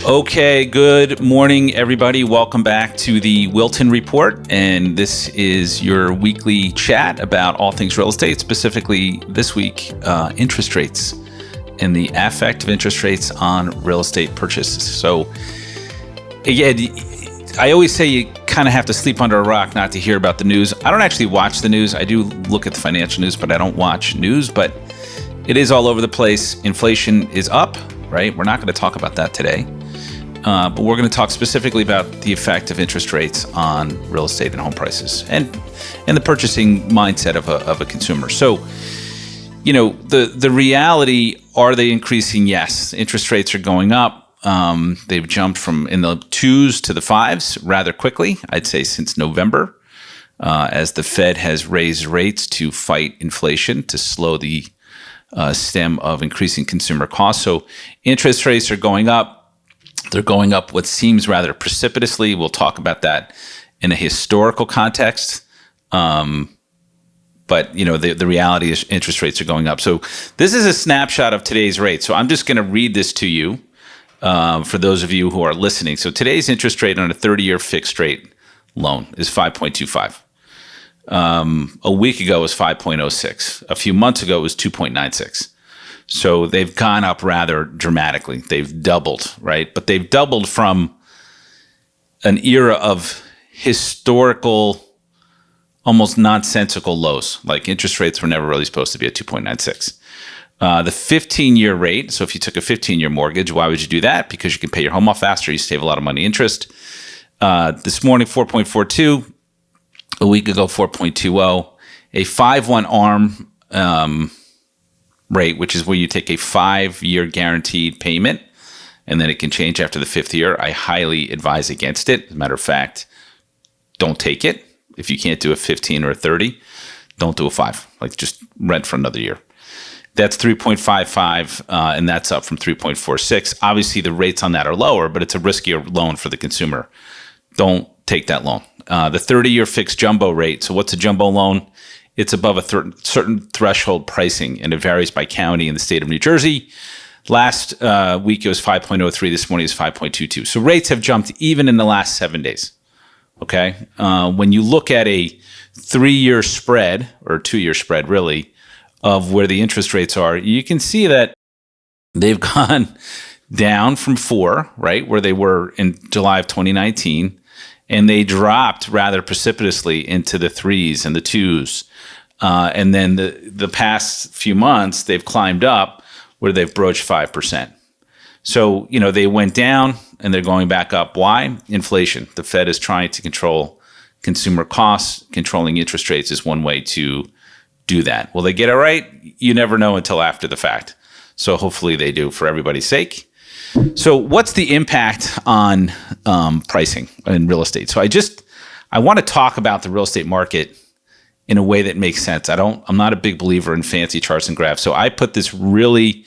Okay, good morning, everybody. Welcome back to the Wilton Report, and this is your weekly chat about all things real estate, specifically this week, interest rates and the effect of interest rates on real estate purchases. So, again, I always say you kind of have to sleep under a rock not to hear about the news. I don't actually watch the news. I do look at the financial news, but I don't watch news, but it is all over the place. Inflation is up, right? We're not going to talk about that today. But we're going to talk specifically about the effect of interest rates on real estate and home prices and the purchasing mindset of a consumer. So, you know, the reality, are they increasing? Yes. Interest rates are going up. They've jumped from in the 2s to the 5s rather quickly, I'd say since November, as the Fed has raised rates to fight inflation, to slow the stem of increasing consumer costs. So interest rates are going up. They're going up what seems rather precipitously. We'll talk about that in a historical context. But, you know, the reality is interest rates are going up. So this is a snapshot of today's rate. So I'm just going to read this to you for those of you who are listening. So today's interest rate on a 30-year fixed rate loan is 5.25. A week ago it was 5.06. A few months ago it was 2.96. So they've gone up rather dramatically. They've doubled, right? But they've doubled from an era of historical, almost nonsensical lows. Like interest rates were never really supposed to be at 2.96. The 15-year rate, so if you took a 15-year mortgage, why would you do that? Because you can pay your home off faster. You save a lot of money interest. This morning, 4.42. A week ago, 4.20. A 5-1 ARM rate, which is where you take a 5-year guaranteed payment, and then it can change after the 5th year. I highly advise against it. As a matter of fact, don't take it. If you can't do a 15 or a 30, don't do a 5. Like, just rent for another year. That's 3.55, and that's up from 3.46. Obviously, the rates on that are lower, but it's a riskier loan for the consumer. Don't take that loan. The 30-year fixed jumbo rate. So what's a jumbo loan? It's above a certain threshold pricing, and it varies by county in the state of New Jersey. Last week, it was 5.03. This morning is 5.22. So rates have jumped even in the last 7 days. Okay. When you look at a 3-year spread, or 2-year spread, really, of where the interest rates are, you can see that they've gone down from 4, right, where they were in July of 2019, and they dropped rather precipitously into the 3s and the 2s. And then the past few months, they've climbed up where they've broached 5%. So, you know, they went down and they're going back up. Why? Inflation. The Fed is trying to control consumer costs. Controlling interest rates is one way to do that. Will they get it right? You never know until after the fact. So hopefully they do, for everybody's sake. So what's the impact on pricing in real estate? So I want to talk about the real estate market in a way that makes sense. I'm not a big believer in fancy charts and graphs. So I put this really,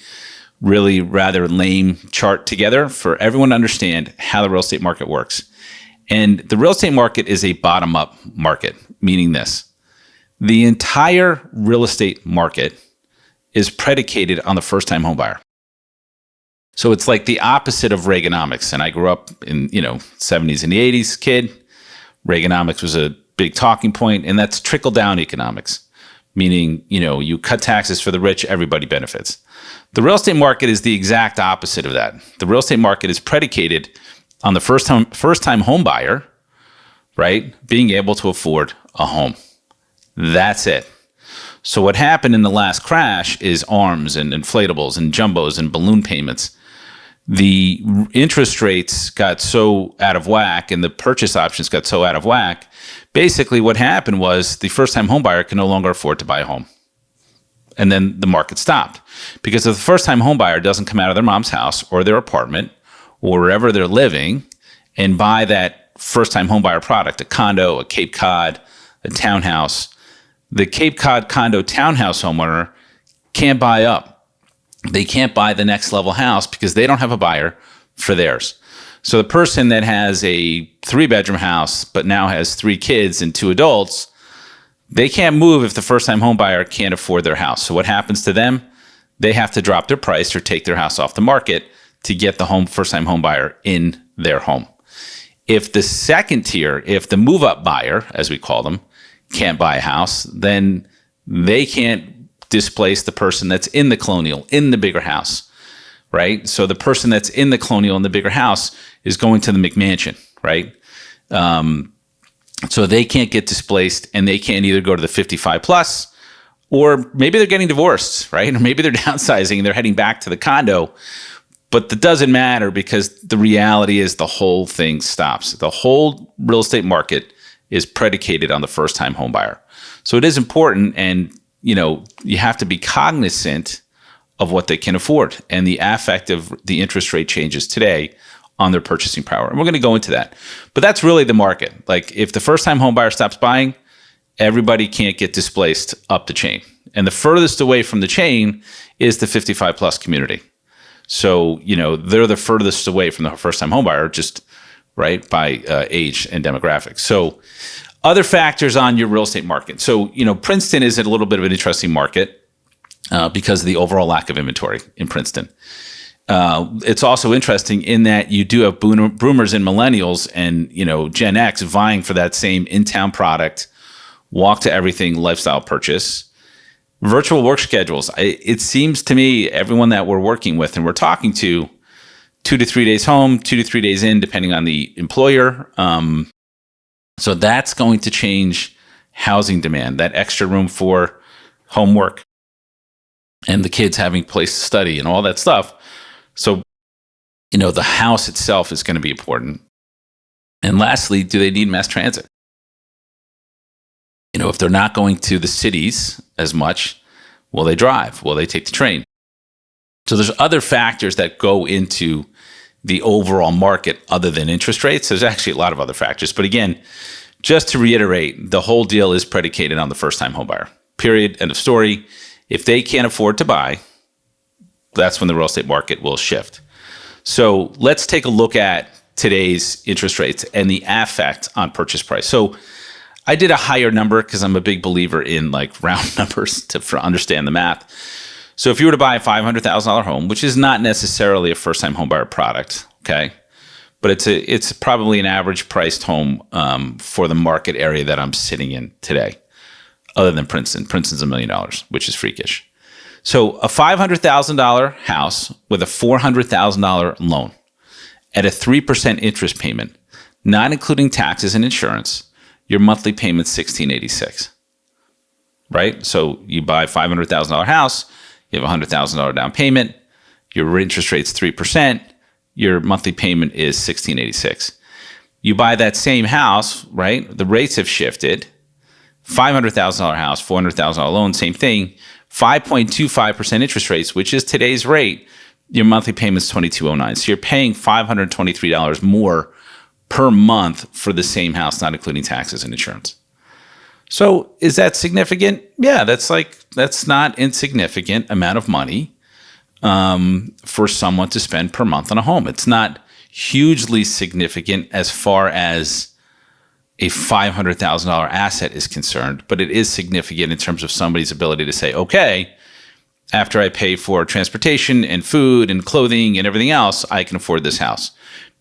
really rather lame chart together for everyone to understand how the real estate market works. And the real estate market is a bottom-up market, meaning this: the entire real estate market is predicated on the first-time home buyer. So it's like the opposite of Reaganomics. And I grew up in, 70s and the 80s kid. Reaganomics was a big talking point, and that's trickle-down economics, meaning, you cut taxes for the rich, everybody benefits. The real estate market is the exact opposite of that. The real estate market is predicated on the first-time home buyer, right, being able to afford a home. That's it. So what happened in the last crash is ARMs and inflatables and jumbos and balloon payments. The interest rates got so out of whack and the purchase options got so out of whack. Basically what happened was the first-time home buyer can no longer afford to buy a home. And then the market stopped. Because if the first-time home buyer doesn't come out of their mom's house or their apartment or wherever they're living and buy that first-time home buyer product, a condo, a Cape Cod, a townhouse, the Cape Cod condo townhouse homeowner can't buy up. They can't buy the next level house because they don't have a buyer for theirs. So the person that has a 3-bedroom house but now has 3 kids and 2 adults, they can't move if the first-time home buyer can't afford their house. So what happens to them? They have to drop their price or take their house off the market to get the first-time home buyer in their home. If the second tier, if the move-up buyer, as we call them, can't buy a house, then they can't displace the person that's in the colonial, in the bigger house, right? So the person that's in the colonial in the bigger house is going to the McMansion, right? So they can't get displaced, and they can't either go to the 55 plus, or maybe they're getting divorced, right? Or maybe they're downsizing and they're heading back to the condo. But that doesn't matter, because the reality is the whole thing stops. The whole real estate market is predicated on the first-time home buyer. So it is important, and you have to be cognizant of what they can afford and the effect of the interest rate changes today on their purchasing power. And we're going to go into that. But that's really the market. Like, if the first-time home buyer stops buying, everybody can't get displaced up the chain. And the furthest away from the chain is the 55 plus community. So, they're the furthest away from the first-time home buyer, just right by age and demographics. So other factors on your real estate market. So, Princeton is a little bit of an interesting market because of the overall lack of inventory in Princeton. It's also interesting in that you do have boomers and millennials and, Gen X vying for that same in-town product, walk to everything lifestyle purchase. Virtual work schedules. It seems to me everyone that we're working with and we're talking to, 2 to 3 days home, 2 to 3 days in, depending on the employer. So that's going to change housing demand, that extra room for homework and the kids having a place to study and all that stuff. So, the house itself is going to be important. And lastly, do they need mass transit? If they're not going to the cities as much, will they drive? Will they take the train? So there's other factors that go into the overall market other than interest rates. There's actually a lot of other factors. But again, just to reiterate, the whole deal is predicated on the first-time homebuyer. Period. End of story. If they can't afford to buy, that's when the real estate market will shift. So let's take a look at today's interest rates and the effect on purchase price. So I did a higher number because I'm a big believer in round numbers to understand the math. So if you were to buy a $500,000 home, which is not necessarily a first-time homebuyer product, okay, but it's probably an average priced home for the market area that I'm sitting in today, other than Princeton. Princeton's $1 million, which is freakish. So a $500,000 house with a $400,000 loan at a 3% interest payment, not including taxes and insurance, your monthly payment's $1,686, right? So you buy a $500,000 house, you have a $100,000 down payment, your interest rate's 3%, your monthly payment is $1,686. You buy that same house, right? The rates have shifted. $500,000 house, $400,000 loan, same thing. 5.25% interest rates, which is today's rate. Your monthly payment's $2,209. So you're paying $523 more per month for the same house, not including taxes and insurance. So is that significant? Yeah, that's not insignificant amount of money for someone to spend per month on a home. It's not hugely significant as far as a $500,000 asset is concerned, but it is significant in terms of somebody's ability to say, okay, after I pay for transportation and food and clothing and everything else, I can afford this house.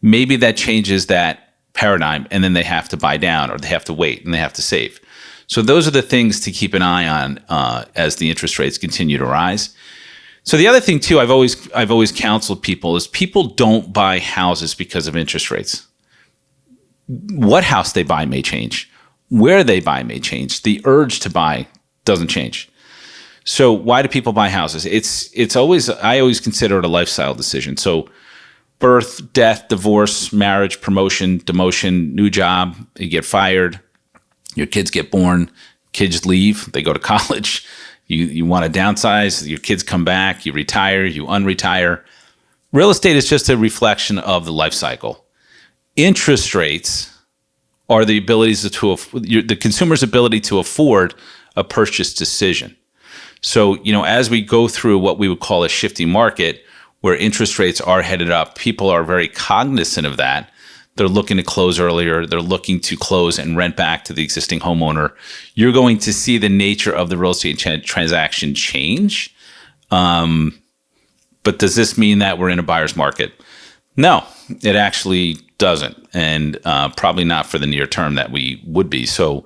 Maybe that changes that paradigm, and then they have to buy down, or they have to wait, and they have to save. So those are the things to keep an eye on as the interest rates continue to rise. So the other thing too, I've always counseled people is people don't buy houses because of interest rates. What house they buy may change. Where they buy may change. The urge to buy doesn't change. So why do people buy houses? I always consider it a lifestyle decision. So birth, death, divorce, marriage, promotion, demotion, new job, you get fired, your kids get born, kids leave, they go to college, you want to downsize, your kids come back, you retire, you unretire. Real estate is just a reflection of the life cycle. Interest rates are the consumer's ability to afford a purchase decision. So, as we go through what we would call a shifting market where interest rates are headed up, people are very cognizant of that. They're looking to close earlier. They're looking to close and rent back to the existing homeowner. You're going to see the nature of the real estate transaction change. But does this mean that we're in a buyer's market? No, it actually doesn't. And probably not for the near term that we would be. So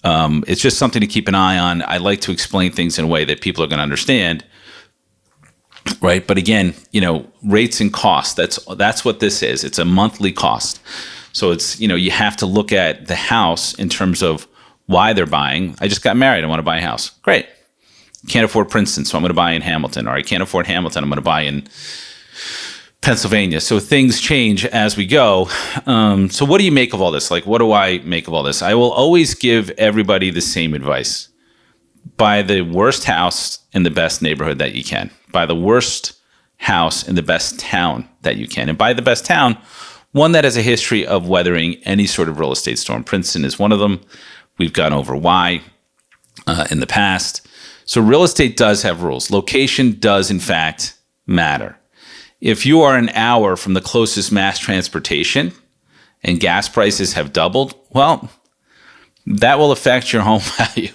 it's just something to keep an eye on. I like to explain things in a way that people are going to understand. Right. But again, rates and costs, that's what this is. It's a monthly cost. So it's, you have to look at the house in terms of why they're buying. I just got married. I want to buy a house. Great. Can't afford Princeton, so I'm going to buy in Hamilton. Or I can't afford Hamilton, I'm going to buy in Pennsylvania. So things change as we go. So what do you make of all this? Like, what do I make of all this? I will always give everybody the same advice. Buy the worst house in the best neighborhood that you can. Buy the worst house in the best town that you can. And buy the best town, one that has a history of weathering any sort of real estate storm. Princeton is one of them. We've gone over why in the past. So real estate does have rules. Location does, in fact, matter. If you are an hour from the closest mass transportation and gas prices have doubled, well, that will affect your home value.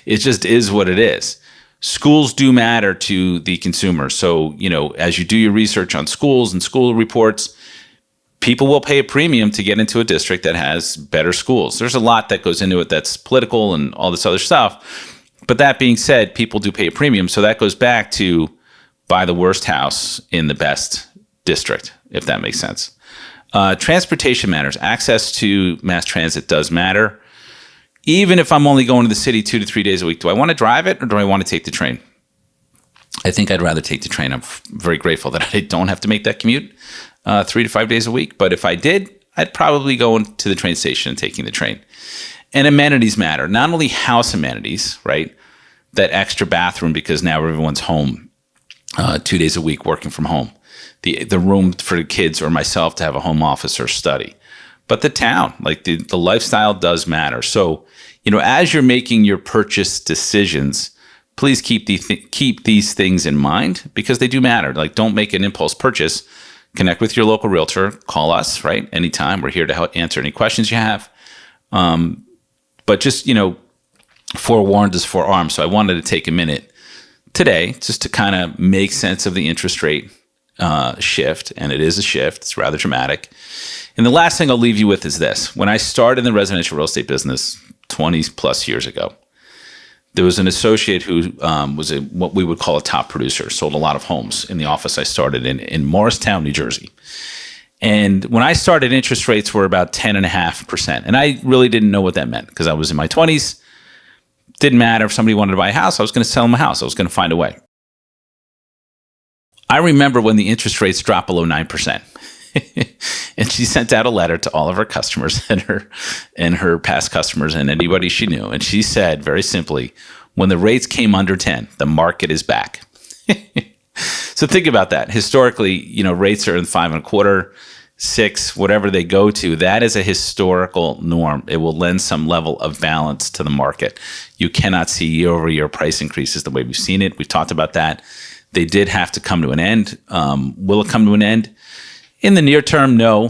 It just is what it is. Schools do matter to the consumer. So, as you do your research on schools and school reports, people will pay a premium to get into a district that has better schools. There's a lot that goes into it that's political and all this other stuff. But that being said, people do pay a premium. So that goes back to buy the worst house in the best district, if that makes sense. Transportation matters. Access to mass transit does matter. Even if I'm only going to the city 2 to 3 days a week, do I want to drive it or do I want to take the train? I think I'd rather take the train. I'm very grateful that I don't have to make that commute 3 to 5 days a week. But if I did, I'd probably go to the train station and taking the train. And amenities matter. Not only house amenities, right? That extra bathroom because now everyone's home 2 days a week working from home. The room for the kids or myself to have a home office or study. But the town, like the lifestyle does matter. So, as you're making your purchase decisions, please keep these things in mind because they do matter. Like, don't make an impulse purchase. Connect with your local realtor. Call us, right? Anytime. We're here to help answer any questions you have. But just, forewarned is forearmed. So I wanted to take a minute today just to kind of make sense of the interest rate shift. And it is a shift. It's rather dramatic. And the last thing I'll leave you with is this. When I started in the residential real estate business 20 plus years ago, there was an associate who was what we would call a top producer, sold a lot of homes in the office I started in Morristown, New Jersey. And when I started, interest rates were about 10.5%. And I really didn't know what that meant because I was in my 20s. Didn't matter if somebody wanted to buy a house, I was going to sell them a house. I was going to find a way. I remember when the interest rates dropped below 9%. And she sent out a letter to all of her customers and her past customers and anybody she knew. And she said very simply, when the rates came under 10, the market is back. So think about that. Historically, rates are in 5.25%, 6%, whatever they go to. That is a historical norm. It will lend some level of balance to the market. You cannot see year-over-year price increases the way we've seen it. We've talked about that. They did have to come to an end. Will it come to an end? In the near term, no.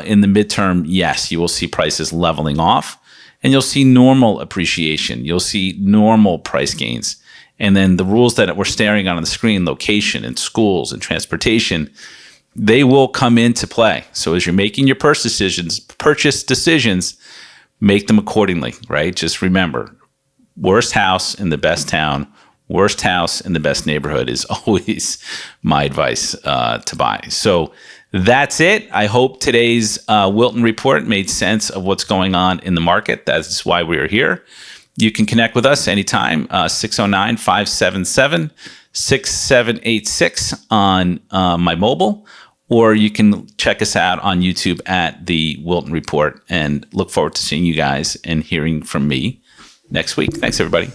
In the midterm, yes. You will see prices leveling off, and you'll see normal appreciation. You'll see normal price gains. And then the rules that we're staring on the screen, location and schools and transportation, they will come into play. So as you're making your purchase decisions, make them accordingly, right? Just remember, worst house in the best town, worst house in the best neighborhood is always my advice to buy. So that's it. I hope today's Wilton report made sense of what's going on in the market. That's why we are here. You can connect with us anytime, 609-577-6786 on my mobile, or you can check us out on YouTube at the Wilton Report, and look forward to seeing you guys and hearing from me next week. Thanks, everybody.